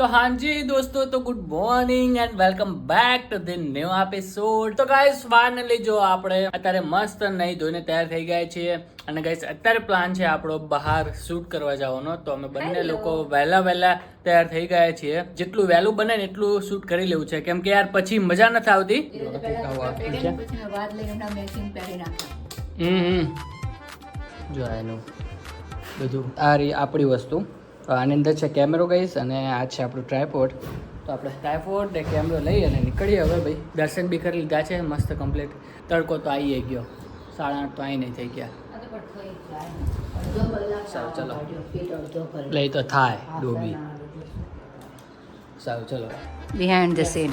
तो हाँ जी दोस्तों, तो good morning and welcome back to the new episode. તો ગાઈસ ફાઇનલી જો આપણે અત્યારે મસ્ત નહીં ધોઈને તૈયાર થઈ ગયા છીએ અને ગાઈસ અત્યારે પ્લાન છે આપણો બહાર શૂટ કરવા જવાનો. તો અમે બંને લોકો વહેલા તૈયાર થઈ ગયા છીએ. જેટલું વહેલું બને ને એટલું શૂટ કરી લેવું છે, કેમ કે યાર પછી મજા નથી આવતી. જો એનું બધું આ આપણી વસ્તુ આની અંદર છે કેમેરો ગઈશ અને આ છે આપણું ટ્રાયપોડ. તો આપણે ટ્રાયપોડ ને કેમેરો લઈ અને નીકળીએ હવે ભાઈ. દર્શન બી કરી લીધા છે મસ્ત કમ્પ્લીટ. તડકો તો આવી ગયો, 8:30 તો અહીં નહીં થઈ ગયા. સારું ચલો લઈ તો થાય ડોબી. સારું ચલો બિહાઇન્ડ ધ સીન.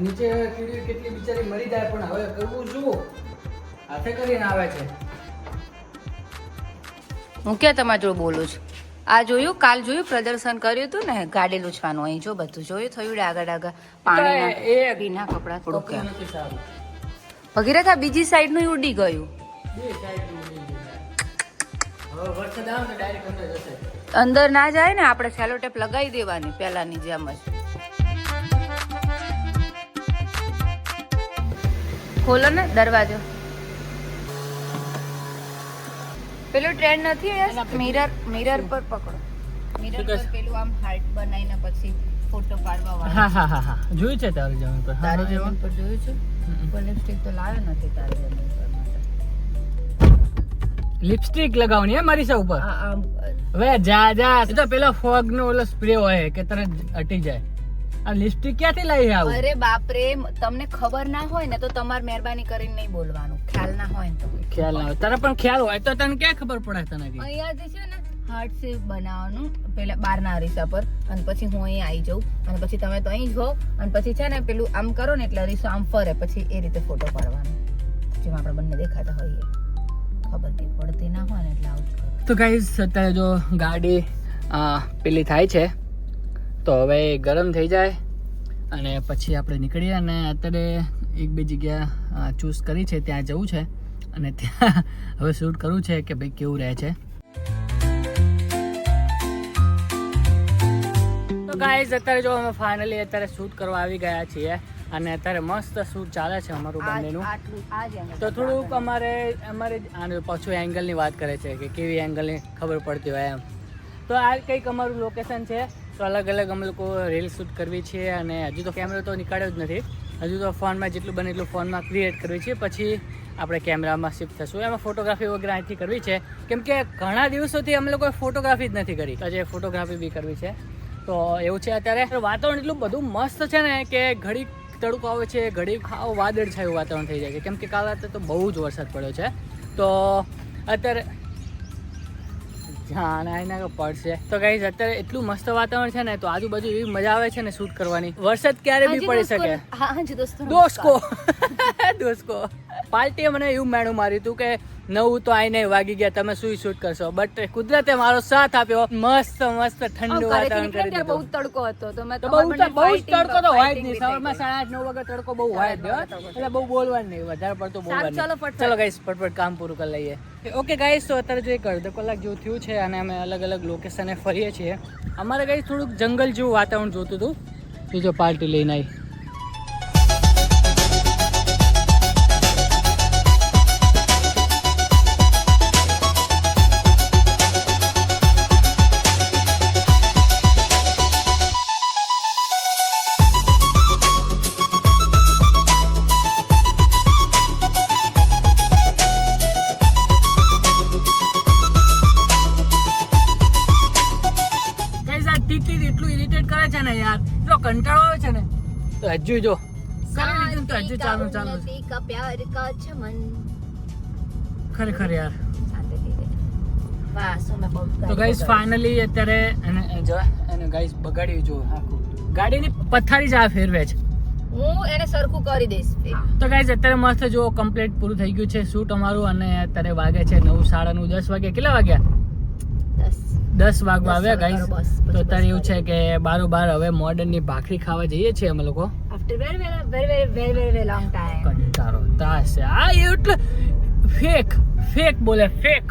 નીચે કીડી કેટલી બિચારી મરી જાય, પણ હવે કરવું શું? હાથે કરીને આવે છે. હું ક્યાં તમારા જોડે બોલું છું? આ જોયું, કાલ જોયું પ્રદર્શન કર્યું હતું ને ગાડી લૂછવાનું. અહીં જો બધું જોયું, થયું આગળ પાણી એ ભીના કપડા થોડુંક નથી સારું. ભગીરથ બીજી સાઈડ નું ઉડી ગયું. બે સાઈડ હવે વરસાદ આવે તો ડાયરેક્ટ અંદર જશે. અંદર ના જાય ને, આપણે સેલો ટેપ લગાવી દેવાની પેલાની જેમ જ. ખોલો ને દરવાજો. પેલું ટ્રેન્ડ નથી, મિરર પર પકડો. મિરર પર પેલું આમ હાર્ટ બનાવીને પછી ફોટો પાડવા વાળું. હા જોયું છે તારી જમીન પર. તારી જમીન પર જોયું છે, પણ લિપસ્ટિક તો લાવ્યો નથી તારી જમીન પર. લિપસ્ટિક લગાવવાની હે મારી સા ઉપર. હવે જા એ તો પેલો ફોગ નો ઓલો સ્પ્રે હોય કે તરત હટી જાય. આ લિપસ્ટિક ક્યાંથી લઈ આવું? અરે બાપરે, તમને ખબર ના હોય ને તો તમારે મહેરબાની કરીને નહીં બોલવાનું. ખ્યાલ ના હોય ને તો ખ્યાલ ના હોય. તારે પણ ખ્યાલ હોય તો તને ક્યાં ખબર પડે તને? અહીંયાથી છે ને હાર્ટ શેપ બનાવવાનું પેલા બારના અરીસા પર, અને પછી હું અહીં આવી જાઉં અને પછી તમે તો અહીં જ હો, અને પછી છે ને પેલું આમ કરો ને એટલે અરીસો આમ ફરે, પછી એ રીતે ફોટો પાડવાનો જેમાં આપણે બંને દેખાતા હોઈએ. ખબર નહીં પડતી ના હોય ને એટલે આવું જ કરો. તો ગાઈસ અત્યારે જો ગાડી પેલી થાય છે તો હવે ગરમ થઈ જાય અને પછી આપણે નીકળીએ. અને અત્યારે એક બે જગ્યા ચૂઝ કરી છે, ત્યાં જવું છે અને ત્યાં હવે શૂટ કરવું છે કે ભાઈ કેવું રહે છે. તો ગાઈસ અત્યારે જો અમે ફાઇનલી અત્યારે શૂટ કરવા આવી ગયા છીએ અને અત્યારે મસ્ત શૂટ ચાલે છે અમારું બંનેનું. તો થોડુંક અમારે આનું પાછું એંગલની વાત કરે છે કે કેવી એંગલની ખબર પડતી હોય એમ. તો આ કંઈક અમારું લોકેશન છે. તો અલગ અમે લોકો રીલ શૂટ કરવી છીએ અને હજુ તો કેમેરો તો નીકાળ્યો જ નથી. હજુ તો ફોનમાં જેટલું બને એટલું ફોનમાં ક્રિએટ કરવી છે, પછી આપણે કેમેરામાં શિફ્ટ થશું. એમાં ફોટોગ્રાફી વગેરે અહીંથી કરવી છે, કેમ કે ઘણા દિવસોથી અમે લોકોએ ફોટોગ્રાફી જ નથી કરી. આજે ફોટોગ્રાફી બી કરવી છે. તો એવું છે. અત્યારે વાતાવરણ એટલું બધું મસ્ત છે ને કે ઘડી તડકો આવે છે, ઘડી વાદળ છાયું વાતાવરણ થઈ જાય છે, કેમ કે કાલ રાતે તો બહુ જ વરસાદ પડ્યો છે. તો અત્યારે પડશે. તો ગાઈસ અત્યારે એટલું મસ્ત વાતાવરણ છે ને, તો આજુબાજુ એવી મજા આવે છે ને શૂટ કરવાની. વરસાદ ક્યારે બી પડી શકે. દોસ્તો પાર્ટીએ મને એવું મેણું માર્યું હતું કે 9 તો આઈને વાગી ગયા, તમે શું શૂટ કરશો, બટ કુદરતે મારો સાથ આપ્યો. મસ્ત ઠંડુ વાતાવરણ કરી દીધું. બહુ તડકો હતો તો મેં બહુ તડકો તો હોય જ નહીં. સવારમાં 8:30 9 વાગે તડકો બહુ હોય જ એટલે બહુ બોલવાનું નહીં, વધારે પડતું બોલવાનું. ચલો ગાઈસ ફટફટ કામ પૂરું કરી લઈએ. ઓકે ગાઈસ, તો અત્યારે જો 1.5 કલાક જેવું થયું છે અને અમે અલગ લોકેશને ફરીએ છીએ. અમારે ગાઈસ થોડુંક જંગલ જેવું વાતાવરણ જોતું હતું. બીજો પાર્ટી લઈને આવી. એટલું ઇરિટેટ કરે છે ને યાર, એટલો કંટાળો આવે છે ને. તો હજુ જો તો હજુ ચાલુ ખરેખર યાર. તો ગાઈસ ફાઇનલી અત્યારે એને ગાઈસ બગાડ્યું જો આખું ગાડીની પથારી જ આ ફેરવે છે. હું એને સરખું કરી દઈશ. તો ગાઈસ અત્યારે મસ્ત જો કમ્પ્લીટ પૂરું થઈ ગયું છે શૂટ અમારું. અને અત્યારે વાગે છે 9 સાડા 9 10 વાગે. કેટલા વાગ્યા? 10 વાગવા આવ્યા ગાઈસ. તો અત્યારે એવું છે કે 12 હવે મોર્ડન ની ભાખરી ખાવા જઈએ છીએ અમે લોકો. After very long time. કંટાળો તાસ આ એટલે ફેક બોલે ફેક.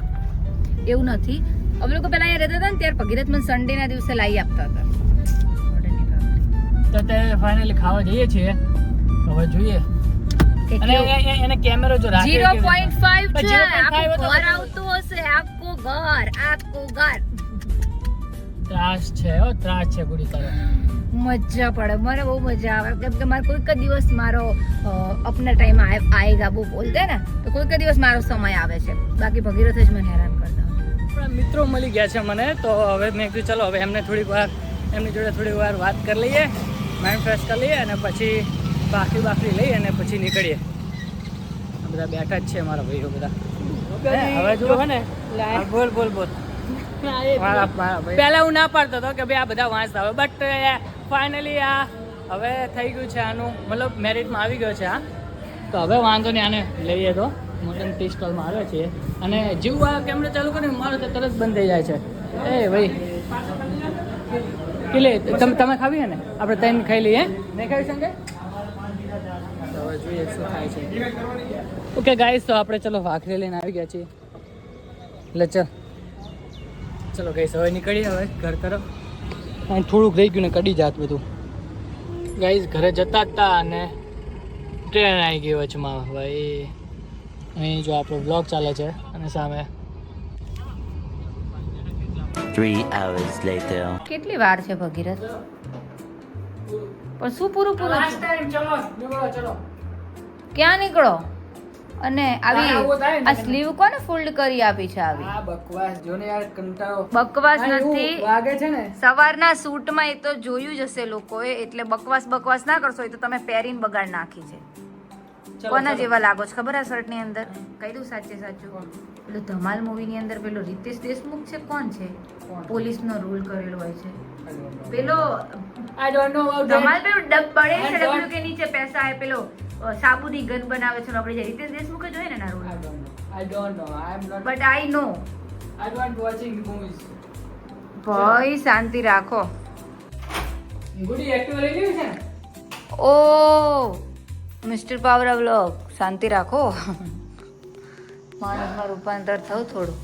એવું નથી, અમે લોકો પેલા અહીંયા રહેતા હતા ને ત્યારે ભગીરથ મને સન્ડે ના દિવસે લાવી આપતા હતા ઓર્ડરની ભાખરી. તો અત્યારે ફાઇનલી ખાવા જઈએ છીએ. હવે જોઈએ. કે અને કેવું? એને કેમેરો જો રાખે 0.5 છે. 0.5 આખું ઘર આવતું હશે, આખું ઘર. ત્રાસ છે હો, ત્રાસ છે ગુડી તારો. મજા પડે, મને બહુ મજા આવે કેમ કે મારે કોઈક દિવસ મારો અપના ટાઈમ આएगा બહુ બોલતે ને, તો કોઈક દિવસ મારો સમય આવે છે. બાકી ભગીરથ જ મને હેરાન કરતા હોય. આપણા મિત્રો મળી ગયા છે મને, તો હવે મેં કીધું ચલો હવે એમની જોડે થોડી વાર વાત કરી લઈએ, માઇન્ડ ફ્રેશ કરી લઈએ અને પછી બાકરી લઈ અને પછી નીકળીએ. આ બધા બેઠા જ છે મારા ભાઈઓ બધા. હવે જો ને બોલ પહેલા હું ના પાડતો હતો કે ભાઈ આ બધા વાંચતા હોય, બટ ફાઇનલી આ હવે થઈ ગયું છે, આનું મતલબ મેરિટમાં આવી ગયો છે આ. તો હવે વાંધો નહીં, આને લઈએ તો મટન ટી સ્ટોલમાં આવે છે. અને જેવું આ કેમેરો ચાલુ કરીને મારો તો તરત બંધ થઈ જાય છે. એ ભાઈ કે લે તમે ખાવી ને, આપણે ત્રણ ખાઈ લઈએ. નહીં ખાવી સંગે? તો હવે જોઈએ શું થાય છે. ઓકે ગાઈસ, તો આપણે ચલો ભાખરી લઈને આવી ગયા છીએ. એટલે ચલો ગાઈસ હવે નીકળીએ હવે ઘર તરફ. અને થોડુંક રહી ગયું ને કડી જાત બધું. ગાઈસ ઘરે જતા હતા અને ટ્રેન આવી ગઈ વચમાં. ભાઈ અહીં જો આપણો બ્લોગ ચાલે છે અને સામે 3 hours later. કેટલી વાર છે ભગીરથ? પણ શું પૂરું ચલો નીકળો ચલો. ક્યાં નીકળો? અને આવી આવું થાય ને આ સ્લીવ કોને ફોલ્ડ કરી આપી છે આવી? આ બકવાસ જો ને યાર, કંટાળો. બકવાસ આ એવું નથી. વાગે છે ને. સવારના સૂટમાં એ તો જોયું જ હશે લોકોએ, એટલે બકવાસ ના કરશો. એ તો તમે પહેરીને બગાડ નાખી છે. ચલો, કોના ચલો. જેવા લાગો છો ખબર આ શર્ટ ની અંદર? કહી દઉં સાચું પેલું ધમાલ મૂવી ની અંદર પેલો રિતેશ દેશમુખ છે, કોણ છે? કોણ? પોલીસ નો રોલ કરેલો હોય છે પેલો. I don't know about that. ધમાલ પેલો ડબ પડે I છે don't- ડબલ્યુ કે નીચે પૈસા હે, પેલો સાબુની ગન બનાવે છે આપણે જે રિતેશ દેશમુખે જોઈએ ને એના role. I don't know. I am not. But I know. I don't watching movies. ભાઈ શાંતિ રાખો. ગુડી એક્ટિવ રહી ગયું છે ને? ઓ મિસ્ટર પાવરા વ્લોગ, શાંતિ રાખો. માણસમાં રૂપાંતર થયું થોડું.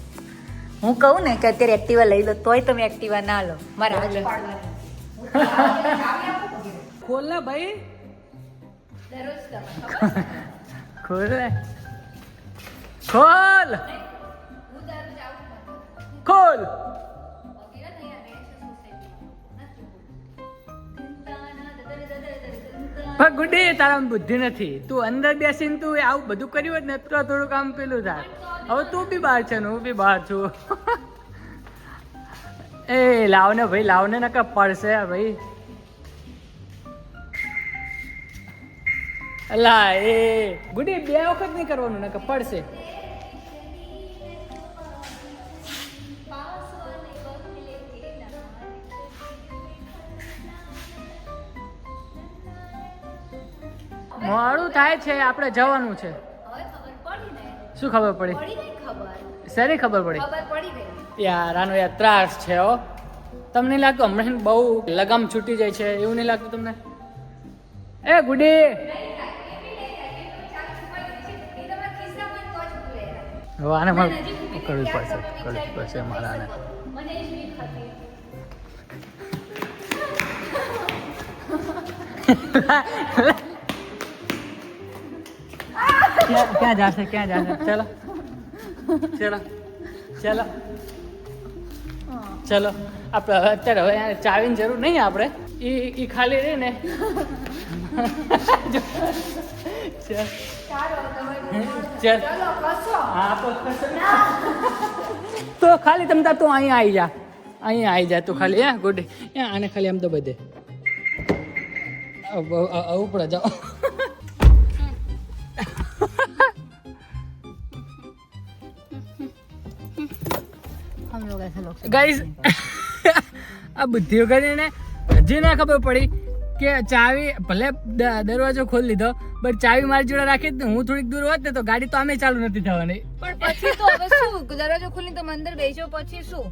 હું કહું ને કે અત્યારે એક્ટિવા લઈ લો, તોય તમે એક્ટિવા ના લો. મારા હાથ પાડવાના. ખોલ ને ભાઈ. દરરોજ તમે ખોલ ને. ખોલ. ખોલ. પણ ગુડી તારા બુદ્ધિ નથી. તું અંદર બેસીને તું આવું બધું કર્યું હોત ને તો થોડું કામ પેલું થાય. હવે તું બી બહાર છે ને હું બી બહાર છું. એ લાવ ને ભાઈ, લાવ ને નકર પડશે ભાઈ. અલા એ ગુડી 2 વખત નહીં કરવાનું નકર પડશે. મોડું થાય છે, આપણે જવાનું છે. શું ખબર પડી? શેની ખબર પડી? યાર આનો યાર ત્રાસ છે હો. તમને નહીં લાગતું હમણાં બહુ લગામ છૂટી જાય છે એવું નહીં લાગતું તમને? એ ગુડી હવે આને મારે કરવું પડશે મારા આને. ક્યાં જાશે ચલો આપણે હવે અત્યારે હવે ચાવીની જરૂર નહીં. આપણે ઈ ખાલી રહી ને. ચાલ હા તો ખાલી તમ તાર તું અહીંયા આવી જા તું ખાલી. હે ગુડ. આને ખાલી આમ તો બધે ઉપર જાઓ. ગાઈઝ આ બુદ્ધિઓ કરીને હજી ના ખબર પડી કે ચાવી ભલે દરવાજો ખોલી લીધો બટ ચાવી મારી જોડે રાખી જ હું થોડીક દૂર હોત ને તો ગાડી તો આમે ચાલુ નથી થવાની. પણ પછી તો હવે શું દરવાજો ખોલીને તમે અંદર બેસો પછી શું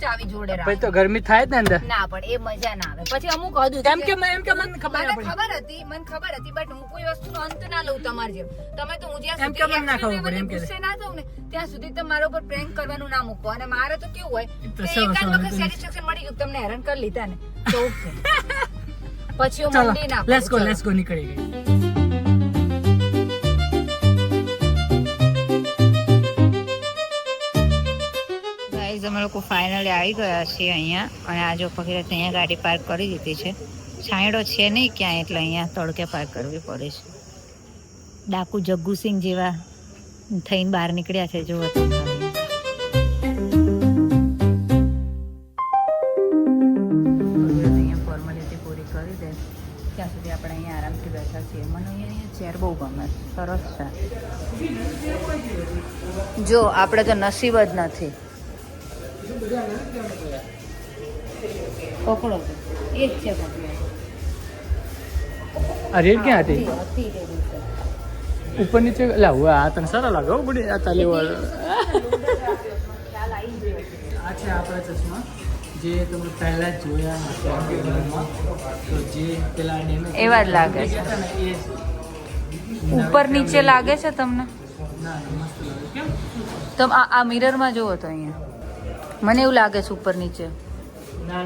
ચાવી જોડે પછી રાખો તો ગરમી થાય જ ને અંદર. ના પણ એ મજા ના આવે. પછી અમુક હદ એમ કે મને ખબર હતી બટ હું કોઈ વસ્તુનો અંત ના લઉં તમાર જેમ. તમે તો હું જ્યાં એમ કે મને ના ખબર પડે, એમ કે ગુસ્સે ના થઉં ને ત્યાં સુધી તમારા ઉપર પ્રેન્ક કરવાનું ના મૂકો. અને મારે તો કેવું હોય તો કે સૌ એકાદ સૌ વખત સેટિસ્ફેક્શન મળી ગયું તમને હેરાન કરી લીધા ને તો okay. પછી હું મંડી ના લેટ્સ ગો નીકળી ગઈ. ગાઈઝ અમે લોકો ફાઇનલી આવી ગયા છીએ અહીંયા. અને આ જો પકડે અહીંયા ગાડી પાર્ક કરી દીધી છે. છાંયડો છે નહીં ક્યાંય એટલે અહીંયા તડકે પાર્ક કરવી પડે છે. ડાકુ જગ્ગુસિંહ જેવા થઈને બહાર નીકળ્યા છે જો ફોર્માલિટી પૂરી કરી દે ત્યાં સુધી આપણે અહીંયા આરામથી બેઠા છીએ. મને અહીંયા ચેર બહુ ગમે, સરસ છે. જો આપણે તો નસીબ જ નથી. પકડો એ જ છે આ રેડ ક્યાં હતી? ઉપર નીચે લાવ આ તને સારા લાગે હો બડી આ તાલી વાળો. આ છે આપણા ચશ્મા જે તમે પહેલા જ જોયા હતા વિડીયોમાં. તો જે પેલા ડેમેજ એવા જ લાગે છે. ઉપર નીચે લાગે છે તમને? ના મસ્ત લાગે. કેમ? તમે આ મિરરમાં જોવો તો અહીંયા મને એવું લાગે છે ઉપર નીચે. ના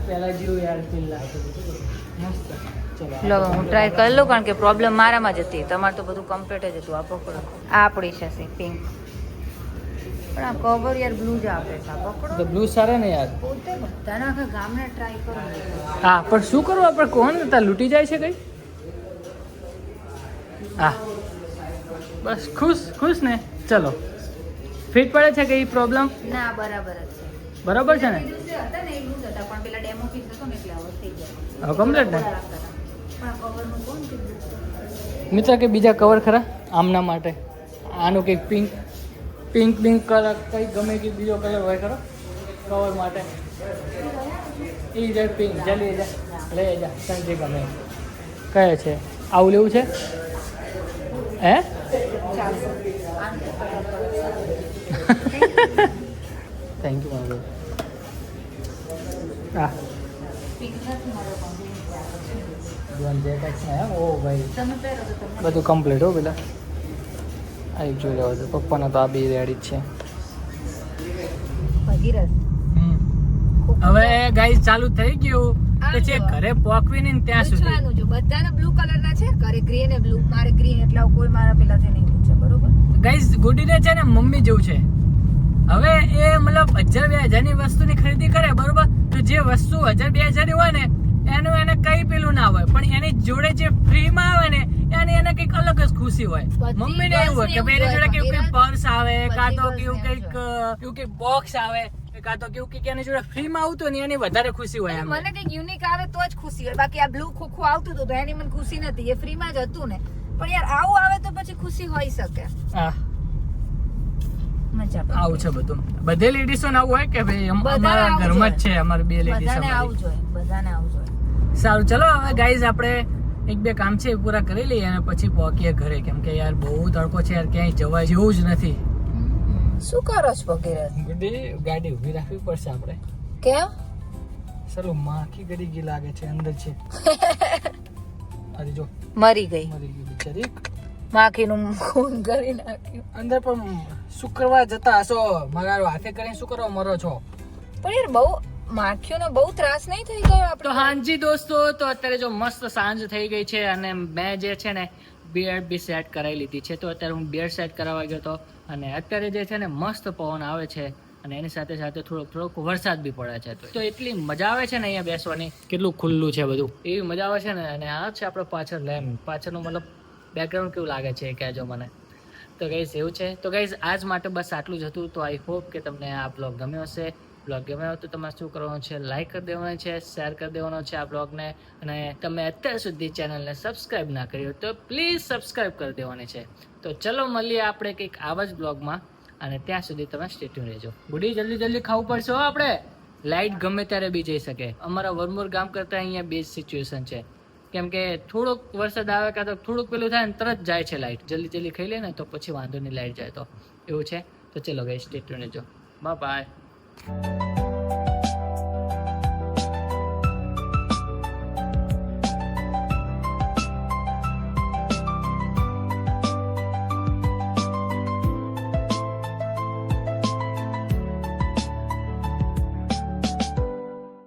પેલા જેવું યાર ફીલ લાગે મસ્ત. લો હું ટ્રાય કરી લઉં કારણ કે પ્રોબ્લેમ મારામાં જ હતી. તમારે તો બધું કમ્પ્લીટ જ હતું. આ પકડો આ આપણી છે પિંક પણ આ કવર યાર બ્લુ જ આપે છે. આ પકડો તો બ્લુ સારા ને યાર. પોતે બધાના આખા ગામને ટ્રાય કરો. હા પણ શું કરવું આપણે કોણ તા લૂંટી જાય છે કઈ? હા બસ ખુશ ને. ચલો ફિટ પડે છે કઈ પ્રોબ્લેમ? ના બરાબર જ છે. બરાબર છે ને? હતા ને એવું જ હતા પણ પેલા ડેમો પીસ હતો ને એટલે હવે થઈ ગયા. હવે કમ્પ્લીટ ને? પણ આ કવરનું કોણ કીધું? મિત્ર કે બીજા કવર ખરા આમના માટે? આનું કંઈક પિંક કલર કંઈ ગમે કે બીજો કલર હોય ખરો કવર માટે? એ જ પિંક જલ્દી જા લઈ જા તને જે ગમે. કયો છે આવું લેવું છે? હે થેન્ક યુ મારું. હા ઓ ભાઈ તમે પહેરો તો તમને બધું કમ્પ્લીટ હો પેલા આ એક જોઈ રહ્યો છો. પપ્પાનો તો આ બી રેડી જ છે. ભગીરથ હવે ગાઈસ ચાલુ થઈ ગયું પછી ઘરે પોકવી ને ત્યાં સુધી પૂછવાનું જો બધાને બ્લુ કલરના છે ઘરે ગ્રીન ને બ્લુ. મારે ગ્રીન એટલે કોઈ મારા પેલાથી નહીં પૂછે બરોબર. ગાઈસ ગુડીને છે ને મમ્મી જેવું છે. હવે એ મતલબ 1000-2000 ની વસ્તુની ખરીદી કરે બરોબર તો જે વસ્તુ 1000-2000 ની હોય ને એનું એને કઈ પેલું ના હોય પણ એની જોડે જે ફ્રીમાં આવે ને એની એને કંઈક અલગ જ ખુશી હોય. મમ્મીને એવું હોય કે એની જોડે કેવું કંઈક પર્સ આવે કાં તો કેવું કંઈક બોક્સ આવે કાં તો કેવું કંઈક એની જોડે ફ્રીમાં આવતું ને એની વધારે ખુશી હોય. એમ મને કંઈક યુનિક આવે તો જ ખુશી હોય. બાકી આ બ્લુ ખોખું આવતું હતું તો એની મને ખુશી નથી. એ ફ્રીમાં જ હતું ને પણ યાર આવું આવે તો પછી ખુશી હોઈ શકે. હા મજા આવું છે બધું. બધે લેડીઝો ને આવું હોય કે ભાઈ અમારા ઘરમાં જ છે અમારે બે લેડીઝ. બધાને આવું જોઈએ. સારું ચલો હવે ગાઈઝ આપણે એક બે કામ છે એ પૂરા કરી લઈએ અને પછી પહોંચીએ ઘરે કેમ કે યાર બહુ તડકો છે યાર ક્યાંય જવા જેવું જ નથી. શું કરો છો વગેરે? ગાડી ઊભી રાખવી પડશે આપણે. કેમ? ચલો માખી ગરી ગઈ લાગે છે અંદર છે. અરે જો મરી ગઈ બિચારી. માખીનું ખૂન કરી નાખ્યું અંદર પણ શું કરવા જતા હશો? મારા હાથે કરીને શું કરવા મરો છો? પણ યાર બહુ માખીઓનો બહુ ત્રાસ નહીં થઈ ગયો આપણે? તો હાંજી દોસ્તો તો અત્યારે જો મસ્ત સાંજ થઈ ગઈ છે અને મેં જે છે ને બિયર્ડ બી સેટ કરાવી લીધી છે. તો અત્યારે હું બિયર્ડ સેટ કરાવવા ગયો હતો અને અત્યારે જે છે ને મસ્ત પવન આવે છે અને એની સાથે સાથે થોડોક વરસાદ બી પડે છે. તો એટલી મજા આવે છે ને અહીંયા બેસવાની. કેટલું ખુલ્લું છે બધું એવી મજા આવે છે ને. અને આ છે આપણે પાછળ લેમ્પ પાછળનું મતલબ બેકગ્રાઉન્ડ કેવું લાગે છે કહેજો મને. તો ગાઈઝ એવું છે. તો ગાઈઝ આજ માટે બસ આટલું જ હતું. તો આઈ હોપ કે તમને આ બ્લોગ ગમ્યો હશે. બ્લોગ ગમ્યો હોય તો તમારે શું કરવાનું છે? લાઈક કરી દેવાનું છે, શેર કરી દેવાનો છે આ બ્લોગને. અને તમે અત્યાર સુધી ચેનલને સબસ્ક્રાઈબ ના કરી હોય તો પ્લીઝ સબસ્ક્રાઈબ કરી દેવાની છે. તો ચલો મળીએ આપણે કંઈક આવા જ બ્લોગમાં. અને ત્યાં સુધી તમે સ્ટેટ્યુ રહેજો. ગુડી જલ્દી ખાવું પડશે હો આપણે. લાઇટ ગમે ત્યારે બી જઈ શકે. અમારા વરમોર ગામ કરતાં અહીંયા બેસ્ટ સિચ્યુએશન છે, કેમ કે થોડોક વરસાદ આવે કાં તો થોડુંક પેલું થાય ને તરત જાય છે લાઇટ. જલ્દી ખાઈ લે ને તો પછી વાંધો નહીં લાઇટ જાય તો એવું છે. તો ચલો ગાઈસ સ્ટેટ્યુ રહેજો. બાય.